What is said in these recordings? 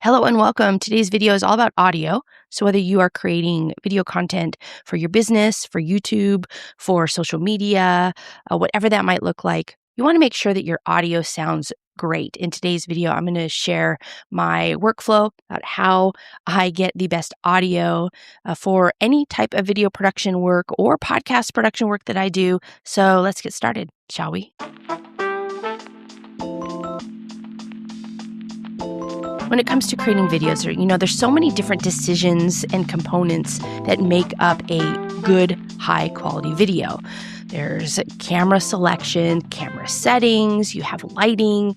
Hello and welcome. Today's video is all about audio. So whether you are creating video content for your business, for YouTube, for social media, whatever that might look like, you want to make sure that your audio sounds great. In today's video, I'm going to share my workflow about how I get the best audio for any type of video production work or podcast production work that I do. So let's get started, shall we? When it comes to creating videos, there's so many different decisions and components that make up a good, high quality video. There's camera selection, camera settings, you have lighting,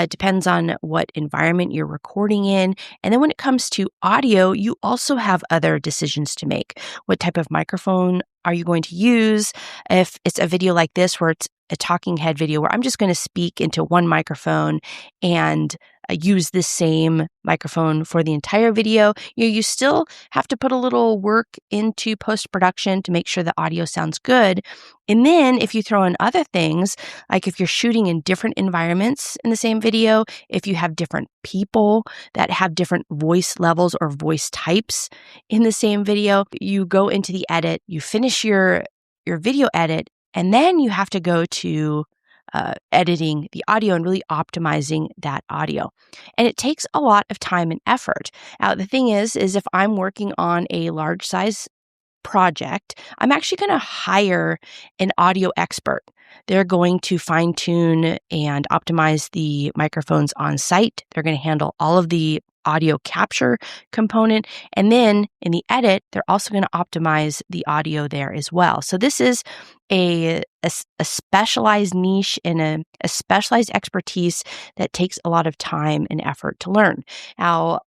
depends on what environment you're recording in. And then when it comes to audio, you also have other decisions to make. What type of microphone are you going to use? If it's a video like this where it's a talking head video where I'm just going to speak into one microphone and use the same microphone for the entire video, you still have to put a little work into post-production to make sure the audio sounds good. And then if you throw in other things, like if you're shooting in different environments in the same video, if you have different people that have different voice levels or voice types in the same video, you go into the edit, you finish your video edit, and then you have to go to editing the audio and really optimizing that audio. And it takes a lot of time and effort. Now, the thing is if I'm working on a large size project, I'm actually going to hire an audio expert. They're going to fine tune and optimize the microphones on site. They're going to handle all of the audio capture component. And then in the edit, they're also going to optimize the audio there as well. So this is a specialized niche and a specialized expertise that takes a lot of time and effort to learn. Now,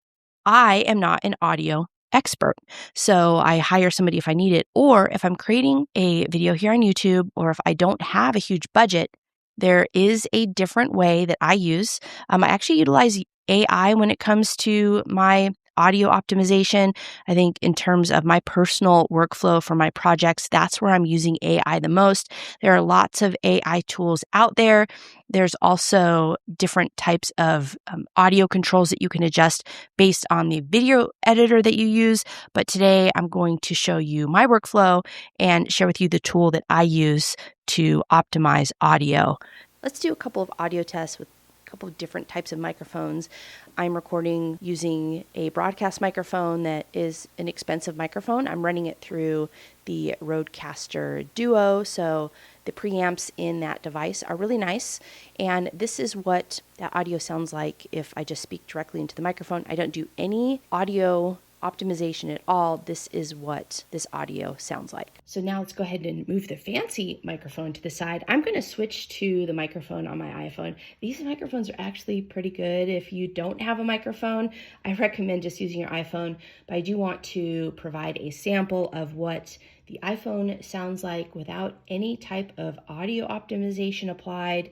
I am not an audio expert, so I hire somebody if I need it, or if I'm creating a video here on YouTube, or if I don't have a huge budget, there is a different way that I use. I actually utilize AI when it comes to my audio optimization. I think in terms of my personal workflow for my projects, that's where I'm using AI the most. There are lots of AI tools out there. There's also different types of audio controls that you can adjust based on the video editor that you use. But today I'm going to show you my workflow and share with you the tool that I use to optimize audio. Let's do a couple of audio tests with couple of different types of microphones. I'm recording using a broadcast microphone that is an expensive microphone. I'm running it through the Rodecaster Duo, so the preamps in that device are really nice. And this is what that audio sounds like if I just speak directly into the microphone. I don't do any audio optimization at all. This is what this audio sounds like. So now let's go ahead and move the fancy microphone to the side. I'm going to switch to the microphone on my iPhone. These microphones are actually pretty good. If you don't have a microphone, I recommend just using your iPhone, but I do want to provide a sample of what the iPhone sounds like without any type of audio optimization applied.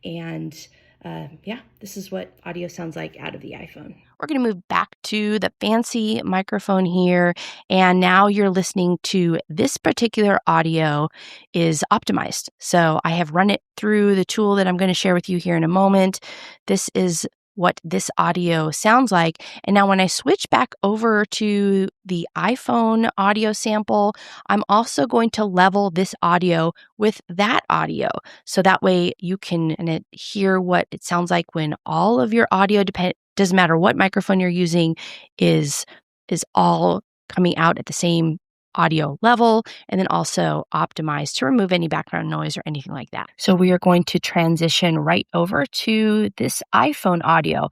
And this is what audio sounds like out of the iPhone. We're going to move back to the fancy microphone here. And now you're listening to this particular audio is optimized. So I have run it through the tool that I'm going to share with you here in a moment. This is what this audio sounds like. And now when I switch back over to the iPhone audio sample, I'm also going to level this audio with that audio. So that way you can hear what it sounds like when all of your audio, doesn't matter what microphone you're using, is all coming out at the same audio level, and then also optimized to remove any background noise or anything like that. So we are going to transition right over to this iPhone audio.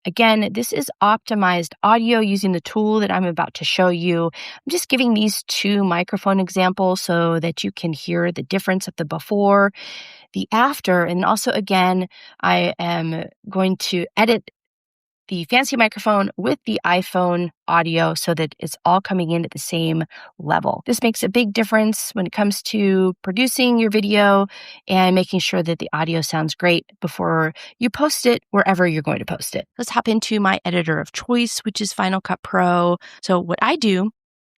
Again, this is optimized audio using the tool that I'm about to show you. I'm just giving these two microphone examples so that you can hear the difference of the before, the after, and also again, I am going to edit the fancy microphone with the iPhone audio so that it's all coming in at the same level. This makes a big difference when it comes to producing your video and making sure that the audio sounds great before you post it wherever you're going to post it. Let's hop into my editor of choice, which is Final Cut Pro. So what I do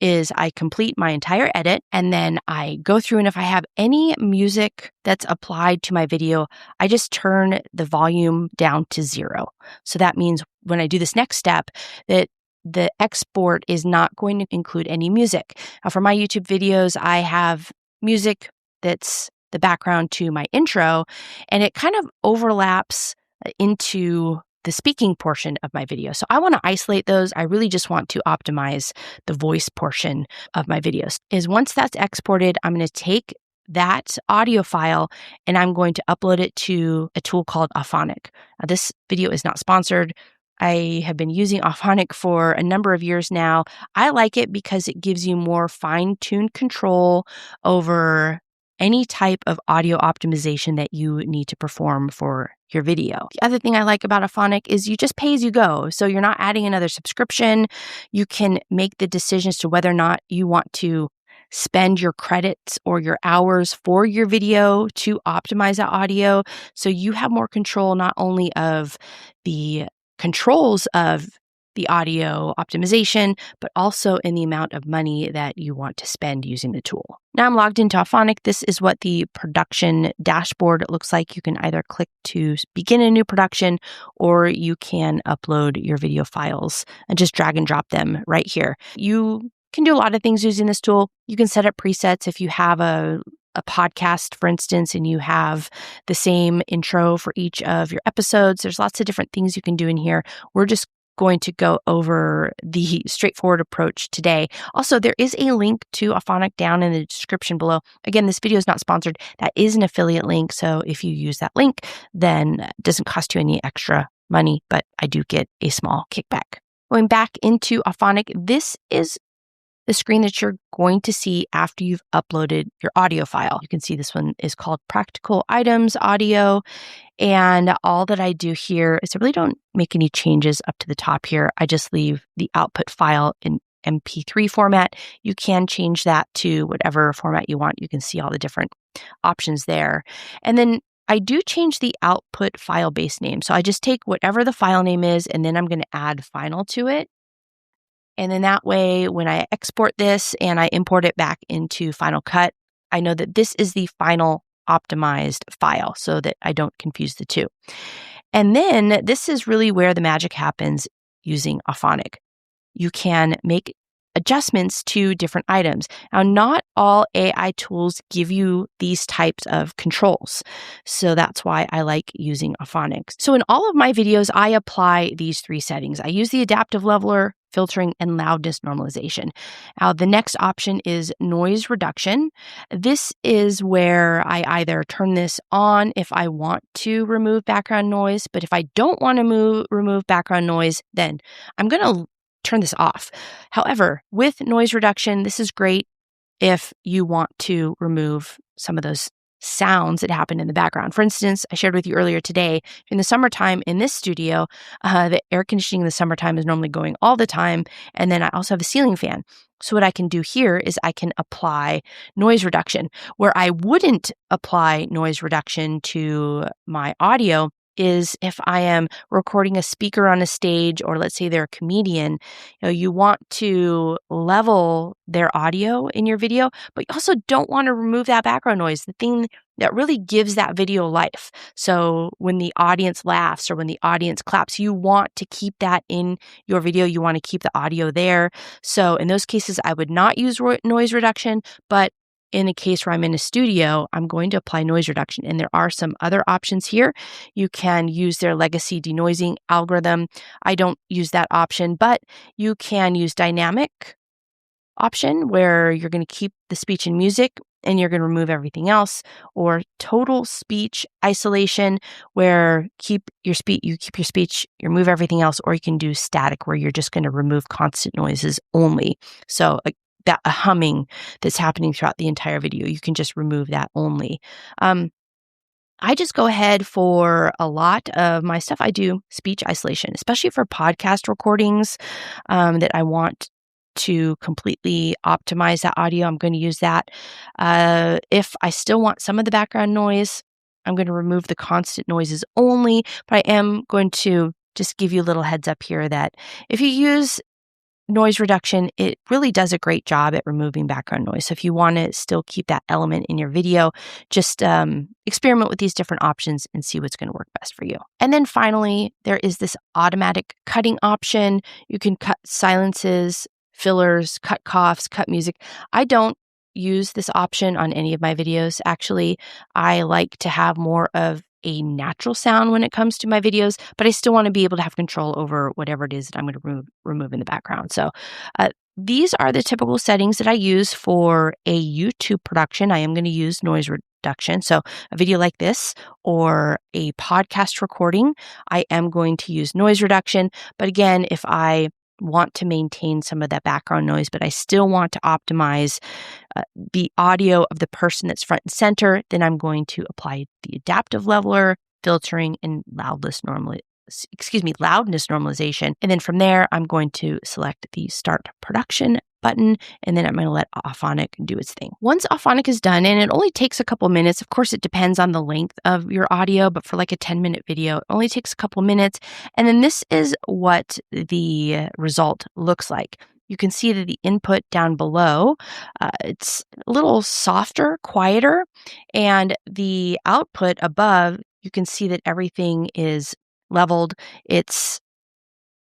is I complete my entire edit and then I go through, and if I have any music that's applied to my video, I just turn the volume down to 0. So that means when I do this next step, that the export is not going to include any music. Now, for my YouTube videos, I have music that's the background to my intro, and it kind of overlaps into the speaking portion of my video. So I want to isolate those. I really just want to optimize the voice portion of my videos. Once that's exported, I'm going to take that audio file and I'm going to upload it to a tool called Auphonic. Now, this video is not sponsored. I have been using Auphonic for a number of years now. I like it because it gives you more fine-tuned control over any type of audio optimization that you need to perform for your video. The other thing I like about Auphonic is you just pay as you go. So you're not adding another subscription. You can make the decisions to whether or not you want to spend your credits or your hours for your video to optimize that audio. So you have more control not only of the controls of the audio optimization, but also in the amount of money that you want to spend using the tool. Now I'm logged into Auphonic. This is what the production dashboard looks like. You can either click to begin a new production, or you can upload your video files and just drag and drop them right here. You can do a lot of things using this tool. You can set up presets if you have a podcast, for instance, and you have the same intro for each of your episodes. There's lots of different things you can do in here. We're just going to go over the straightforward approach today. Also, there is a link to Auphonic down in the description below. Again, this video is not sponsored. That is an affiliate link. So if you use that link, then it doesn't cost you any extra money, but I do get a small kickback. Going back into Auphonic, this is the screen that you're going to see after you've uploaded your audio file. You can see this one is called Practical Items Audio. And all that I do here is I really don't make any changes up to the top here. I just leave the output file in MP3 format. You can change that to whatever format you want. You can see all the different options there. And then I do change the output file base name. So I just take whatever the file name is, and then I'm going to add final to it. And then that way, when I export this and I import it back into Final Cut, I know that this is the final optimized file so that I don't confuse the two. And then this is really where the magic happens using Auphonic. You can make adjustments to different items. Now, not all AI tools give you these types of controls. So that's why I like using Auphonic. So in all of my videos, I apply these 3 settings. I use the adaptive leveler, filtering, and loudness normalization. Now, the next option is noise reduction. This is where I either turn this on if I want to remove background noise, but if I don't want to remove background noise, then I'm going to turn this off. However, with noise reduction, this is great if you want to remove some of those sounds that happen in the background. For instance, I shared with you earlier today, in the summertime in this studio, the air conditioning in the summertime is normally going all the time. And then I also have a ceiling fan. So what I can do here is I can apply noise reduction. Where I wouldn't apply noise reduction to my audio is if I am recording a speaker on a stage, or let's say they're a comedian, you want to level their audio in your video, but you also don't want to remove that background noise, the thing that really gives that video life. So when the audience laughs or when the audience claps, you want to keep that in your video. You want to keep the audio there. So in those cases, I would not use noise reduction, but in a case where I'm in a studio, I'm going to apply noise reduction. And there are some other options here. You can use their legacy denoising algorithm. I don't use that option, but you can use dynamic option where you're going to keep the speech and music and you're going to remove everything else, or total speech isolation where you keep your speech, you remove everything else, or you can do static where you're just going to remove constant noises only. So that a humming that's happening throughout the entire video, you can just remove that only. I just go ahead for a lot of my stuff. I do speech isolation, especially for podcast recordings that I want to completely optimize that audio. I'm going to use that. If I still want some of the background noise, I'm going to remove the constant noises only, but I am going to just give you a little heads up here that if you use noise reduction, it really does a great job at removing background noise. So if you want to still keep that element in your video, just experiment with these different options and see what's going to work best for you. And then finally, there is this automatic cutting option. You can cut silences, fillers, cut coughs, cut music. I don't use this option on any of my videos. Actually, I like to have more of a natural sound when it comes to my videos, but I still want to be able to have control over whatever it is that I'm going to remove in the background. So these are the typical settings that I use for a YouTube production. I am going to use noise reduction. So a video like this or a podcast recording, I am going to use noise reduction. But again, if I want to maintain some of that background noise, but I still want to optimize the audio of the person that's front and center, then I'm going to apply the adaptive leveler, filtering, and loudness normalization. And then from there, I'm going to select the start production button, and then I'm going to let Auphonic do its thing. Once Auphonic is done, and it only takes a couple minutes, of course, it depends on the length of your audio, but for like a 10-minute video, it only takes a couple minutes. And then this is what the result looks like. You can see that the input down below, it's a little softer, quieter, and the output above, you can see that everything is leveled. It's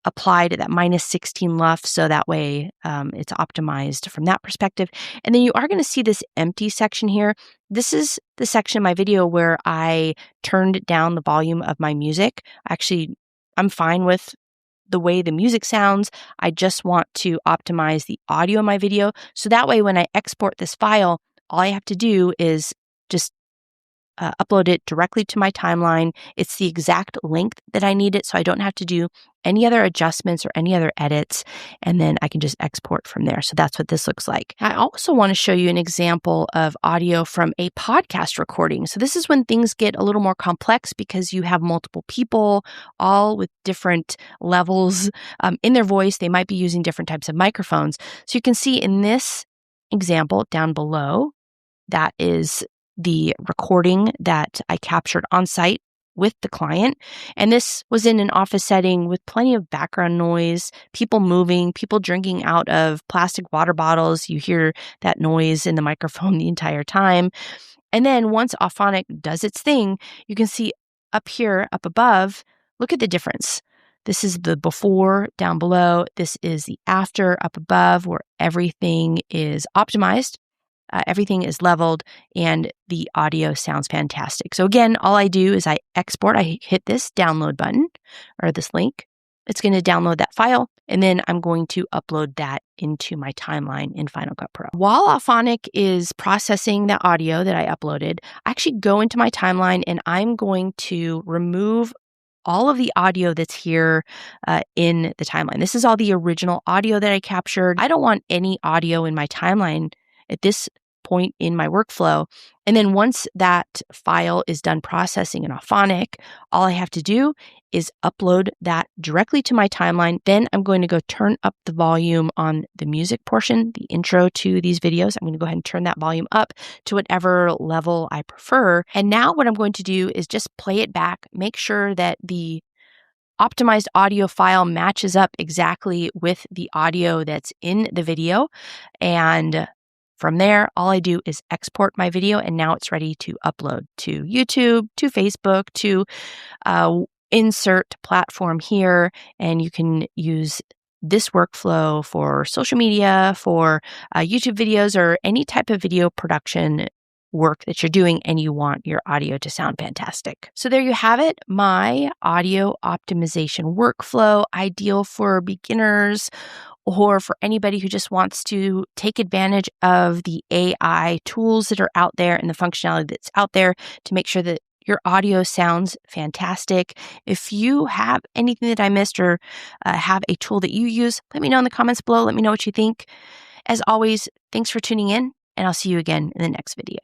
applied at that -16 LUF, so that way it's optimized from that perspective. And then you are going to see this empty section here. This is the section of my video where I turned down the volume of my music. Actually, I'm fine with the way the music sounds. I just want to optimize the audio of my video. So that way, when I export this file, all I have to do is just upload it directly to my timeline. It's the exact length that I need it, so I don't have to do any other adjustments or any other edits, and then I can just export from there. So that's what this looks like. I also want to show you an example of audio from a podcast recording. So this is when things get a little more complex because you have multiple people, all with different levels in their voice. They might be using different types of microphones. So you can see in this example down below, that is the recording that I captured on site with the client. And this was in an office setting with plenty of background noise, people moving, people drinking out of plastic water bottles. You hear that noise in the microphone the entire time. And then once Auphonic does its thing, you can see up here, up above, look at the difference. This is the before down below. This is the after up above, where everything is optimized. Everything is leveled and the audio sounds fantastic. So again, all I do is I export, I hit this download button or this link. It's going to download that file, and then I'm going to upload that into my timeline in Final Cut Pro. While Auphonic is processing the audio that I uploaded, I actually go into my timeline and I'm going to remove all of the audio that's here in the timeline. This is all the original audio that I captured. I don't want any audio in my timeline at this point in my workflow. And then once that file is done processing in Auphonic, all I have to do is upload that directly to my timeline. Then I'm going to go turn up the volume on the music portion, the intro to these videos. I'm going to go ahead and turn that volume up to whatever level I prefer. And now what I'm going to do is just play it back, make sure that the optimized audio file matches up exactly with the audio that's in the video. And from there, all I do is export my video, and now it's ready to upload to YouTube, to Facebook, to insert platform here. And you can use this workflow for social media, for YouTube videos, or any type of video production work that you're doing and you want your audio to sound fantastic. So there you have it, my audio optimization workflow, ideal for beginners or for anybody who just wants to take advantage of the AI tools that are out there and the functionality that's out there to make sure that your audio sounds fantastic. If you have anything that I missed or have a tool that you use, let me know in the comments below. Let me know what you think. As always, thanks for tuning in, and I'll see you again in the next video.